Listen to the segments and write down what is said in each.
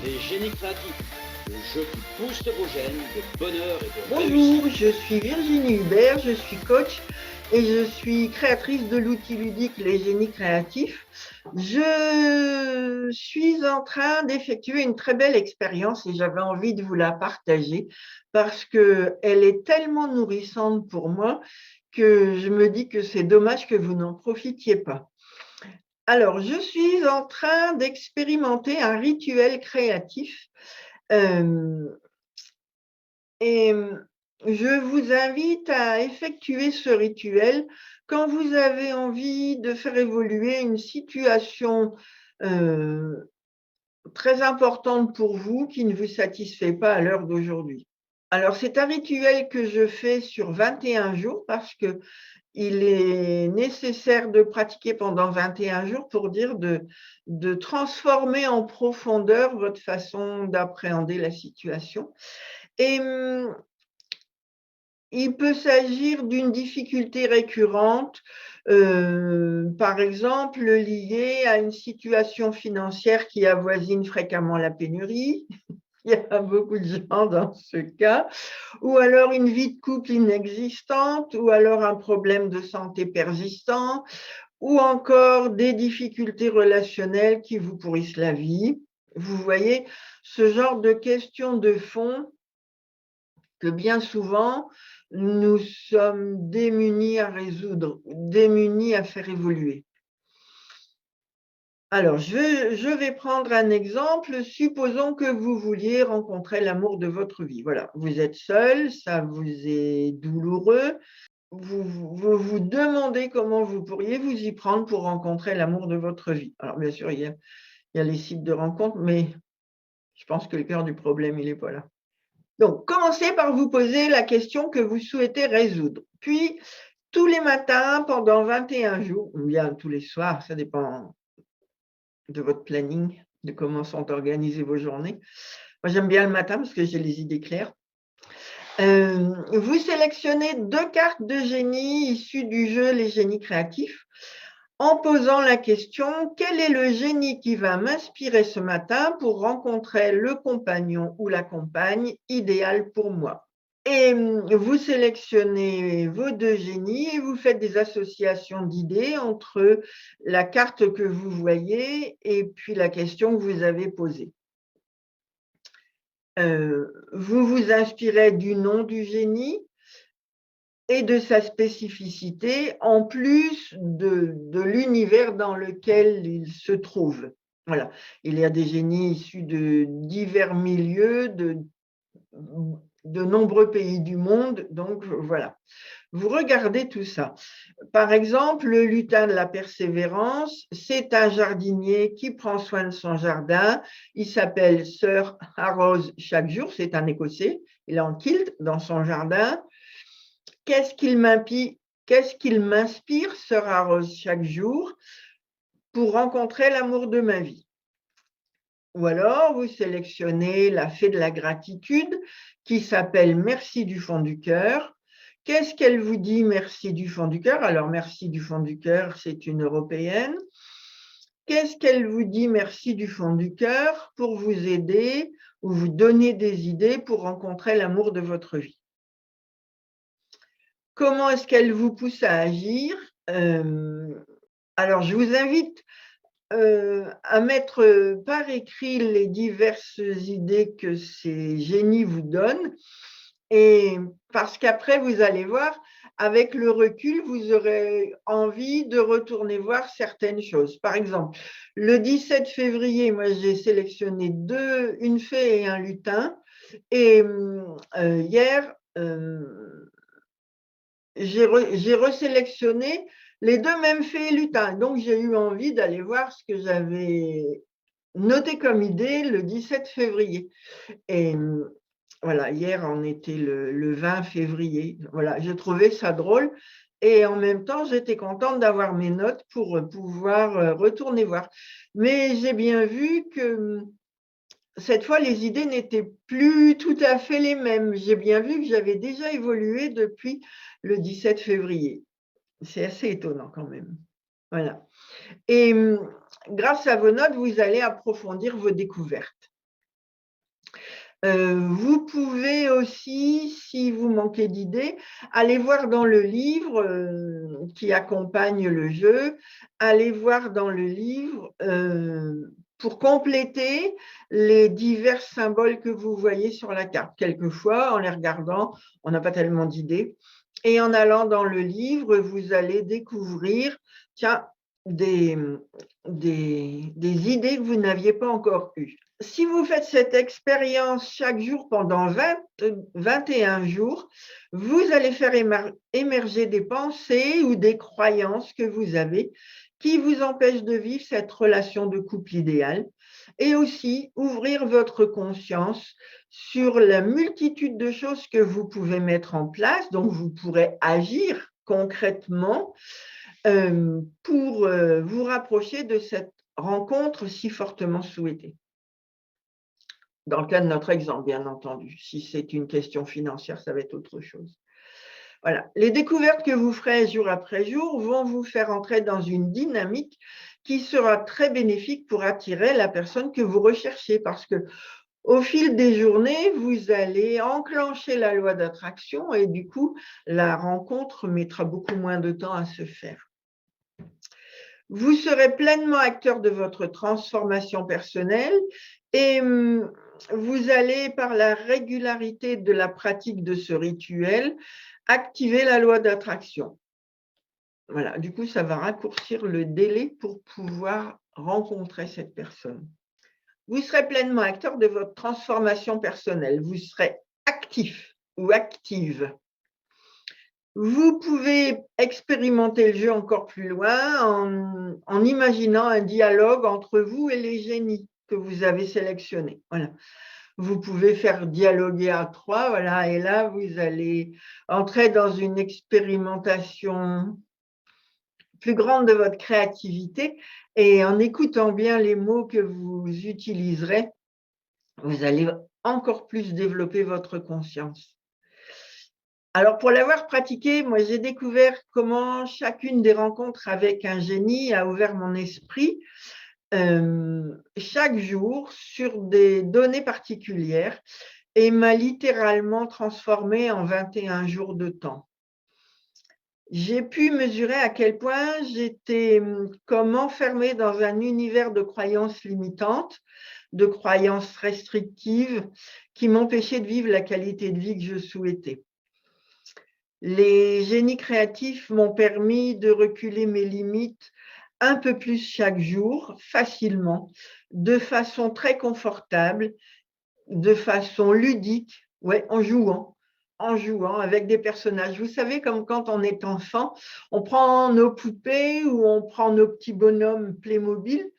Les génies créatifs, le jeu qui booste vos gènes de bonheur et de Bonjour, réussite. je suis Virginie Hubert, je suis coach et je suis créatrice de l'outil ludique Les Génies Créatifs. Je suis en train d'effectuer une très belle expérience et j'avais envie de vous la partager parce qu'elle est tellement nourrissante pour moi que je me dis que c'est dommage que vous n'en profitiez pas. Alors, je suis en train d'expérimenter un rituel créatif. euh, Et je vous invite à effectuer ce rituel quand vous avez envie de faire évoluer une situation euh, très importante pour vous qui ne vous satisfait pas à l'heure d'aujourd'hui. Alors, c'est un rituel que je fais sur 21 jours parce que il est nécessaire de pratiquer pendant 21 jours pour dire de transformer en profondeur votre façon d'appréhender la situation. Et il peut s'agir d'une difficulté récurrente, par exemple liée à une situation financière qui avoisine fréquemment la pénurie. Il y a beaucoup de gens dans ce cas, ou alors une vie de couple inexistante, ou alors un problème de santé persistant, ou encore des difficultés relationnelles qui vous pourrissent la vie. Vous voyez, ce genre de questions de fond que bien souvent, nous sommes démunis à résoudre, démunis à faire évoluer. Alors, je vais prendre un exemple. Supposons que vous vouliez rencontrer l'amour de votre vie. Voilà, vous êtes seul, ça vous est douloureux. Vous demandez comment vous pourriez vous y prendre pour rencontrer l'amour de votre vie. Alors, bien sûr, il y a les sites de rencontres, mais je pense que le cœur du problème, il n'est pas là. Donc, commencez par vous poser la question que vous souhaitez résoudre. Puis, tous les matins, pendant 21 jours, ou bien tous les soirs, ça dépend de votre planning, de comment sont organisées vos journées. Moi, j'aime bien le matin parce que j'ai les idées claires. Vous sélectionnez 2 cartes de génie issues du jeu Les Génies Créatifs en posant la question: quel est le génie qui va m'inspirer ce matin pour rencontrer le compagnon ou la compagne idéal pour moi? Et vous sélectionnez vos 2 génies et vous faites des associations d'idées entre la carte que vous voyez et puis la question que vous avez posée. Vous vous inspirez du nom du génie et de sa spécificité, en plus de l'univers dans lequel il se trouve. Voilà. Il y a des génies issus de divers milieux, de nombreux pays du monde, donc voilà. Vous regardez tout ça. Par exemple, le lutin de la persévérance, c'est un jardinier qui prend soin de son jardin. Il s'appelle Sir Arrose chaque jour, c'est un Écossais. Il est en kilt dans son jardin. Qu'est-ce qu'il m'inspire, Sir Arrose chaque jour, pour rencontrer l'amour de ma vie? Ou alors, vous sélectionnez la fée de la gratitude qui s'appelle Merci du fond du cœur. Qu'est-ce qu'elle vous dit, merci du fond du cœur? Alors, merci du fond du cœur, c'est une européenne. Qu'est-ce qu'elle vous dit, merci du fond du cœur, pour vous aider ou vous donner des idées pour rencontrer l'amour de votre vie? Comment est-ce qu'elle vous pousse à agir? Alors, je vous invite à mettre par écrit les diverses idées que ces génies vous donnent. Et parce qu'après, vous allez voir, avec le recul, vous aurez envie de retourner voir certaines choses. Par exemple, le 17 février, moi, j'ai sélectionné une fée et un lutin. Et hier, j'ai resélectionné les 2 mêmes fées et lutins. Donc, j'ai eu envie d'aller voir ce que j'avais noté comme idée le 17 février. Et voilà, hier, on était le 20 février. Voilà, j'ai trouvé ça drôle. Et en même temps, j'étais contente d'avoir mes notes pour pouvoir retourner voir. Mais j'ai bien vu que cette fois, les idées n'étaient plus tout à fait les mêmes. J'ai bien vu que j'avais déjà évolué depuis le 17 février. C'est assez étonnant quand même. Voilà. Et grâce à vos notes, vous allez approfondir vos découvertes. Vous pouvez aussi, si vous manquez d'idées, aller voir dans le livre qui accompagne le jeu, aller voir dans le livre pour compléter les divers symboles que vous voyez sur la carte. Quelquefois, en les regardant, on n'a pas tellement d'idées. Et en allant dans le livre, vous allez découvrir, tiens, des idées que vous n'aviez pas encore eues. Si vous faites cette expérience chaque jour pendant 21 jours, vous allez faire émerger des pensées ou des croyances que vous avez qui vous empêchent de vivre cette relation de couple idéale et aussi ouvrir votre conscience sur la multitude de choses que vous pouvez mettre en place, donc vous pourrez agir concrètement pour vous rapprocher de cette rencontre si fortement souhaitée. Dans le cas de notre exemple, bien entendu. Si c'est une question financière, ça va être autre chose. Voilà. Les découvertes que vous ferez jour après jour vont vous faire entrer dans une dynamique qui sera très bénéfique pour attirer la personne que vous recherchez parce que au fil des journées, vous allez enclencher la loi d'attraction et du coup, la rencontre mettra beaucoup moins de temps à se faire. Vous serez pleinement acteur de votre transformation personnelle et vous allez, par la régularité de la pratique de ce rituel, activer la loi d'attraction. Voilà, du coup, ça va raccourcir le délai pour pouvoir rencontrer cette personne. Vous serez pleinement acteur de votre transformation personnelle. Vous serez actif ou active. Vous pouvez expérimenter le jeu encore plus loin en imaginant un dialogue entre vous et les génies que vous avez sélectionnés. Voilà. Vous pouvez faire dialoguer à 3, voilà, et là, vous allez entrer dans une expérimentation plus grande de votre créativité et en écoutant bien les mots que vous utiliserez, vous allez encore plus développer votre conscience. Alors, pour l'avoir pratiqué, moi, j'ai découvert comment chacune des rencontres avec un génie a ouvert mon esprit chaque jour sur des données particulières et m'a littéralement transformée en 21 jours de temps. J'ai pu mesurer à quel point j'étais comme enfermée dans un univers de croyances limitantes, de croyances restrictives qui m'empêchaient de vivre la qualité de vie que je souhaitais. Les génies créatifs m'ont permis de reculer mes limites un peu plus chaque jour, facilement, de façon très confortable, de façon ludique, ouais, en jouant avec des personnages. Vous savez, comme quand on est enfant, on prend nos poupées ou on prend nos petits bonhommes Playmobil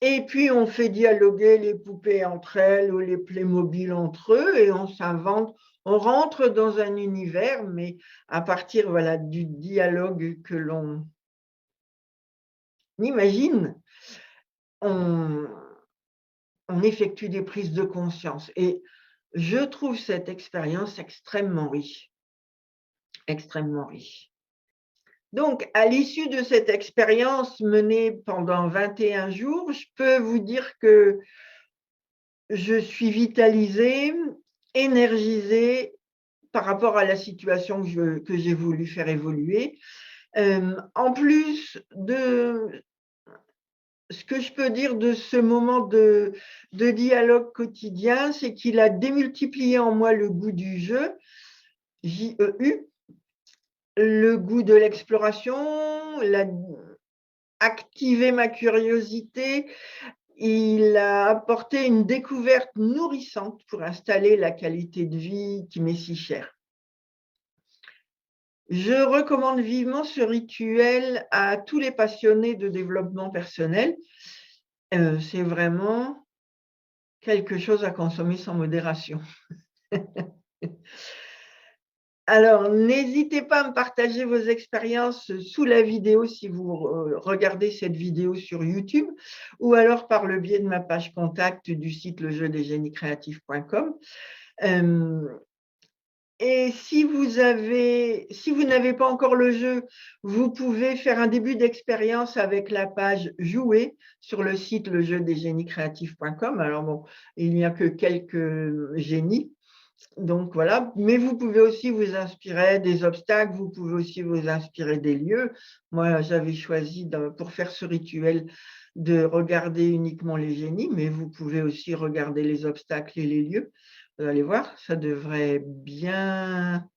et puis on fait dialoguer les poupées entre elles ou les Playmobil entre eux et on s'invente. On rentre dans un univers, mais à partir voilà, du dialogue que l'on imagine, on effectue des prises de conscience. Et je trouve cette expérience extrêmement riche, extrêmement riche. Donc, à l'issue de cette expérience menée pendant 21 jours, je peux vous dire que je suis vitalisée, énergisée par rapport à la situation que j'ai voulu faire évoluer. En plus de ce que je peux dire de ce moment de dialogue quotidien, c'est qu'il a démultiplié en moi le goût du jeu, J-E-U, le goût de l'exploration, activé ma curiosité. Il a apporté une découverte nourrissante pour installer la qualité de vie qui m'est si chère. Je recommande vivement ce rituel à tous les passionnés de développement personnel. C'est vraiment quelque chose à consommer sans modération. Alors, n'hésitez pas à me partager vos expériences sous la vidéo si vous regardez cette vidéo sur YouTube ou alors par le biais de ma page contact du site lejeudesgeniescreatifs.com. Et si vous n'avez pas encore le jeu, vous pouvez faire un début d'expérience avec la page Jouer sur le site lejeudesgéniescréatifs.com. Alors bon, il n'y a que quelques génies. Donc voilà, mais vous pouvez aussi vous inspirer des obstacles, vous pouvez aussi vous inspirer des lieux. Moi, j'avais choisi pour faire ce rituel de regarder uniquement les génies, mais vous pouvez aussi regarder les obstacles et les lieux. Vous allez voir, ça devrait bien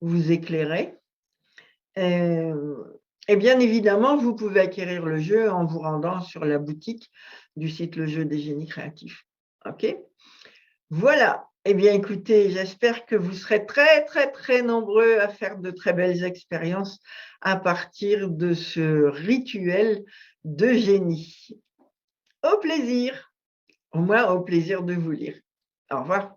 vous éclairer. Et bien évidemment, vous pouvez acquérir le jeu en vous rendant sur la boutique du site Le Jeu des Génies Créatifs. OK? Voilà. Eh bien, écoutez, j'espère que vous serez très, très, très nombreux à faire de très belles expériences à partir de ce rituel de génie. Au plaisir. Au moins, au plaisir de vous lire. Au revoir.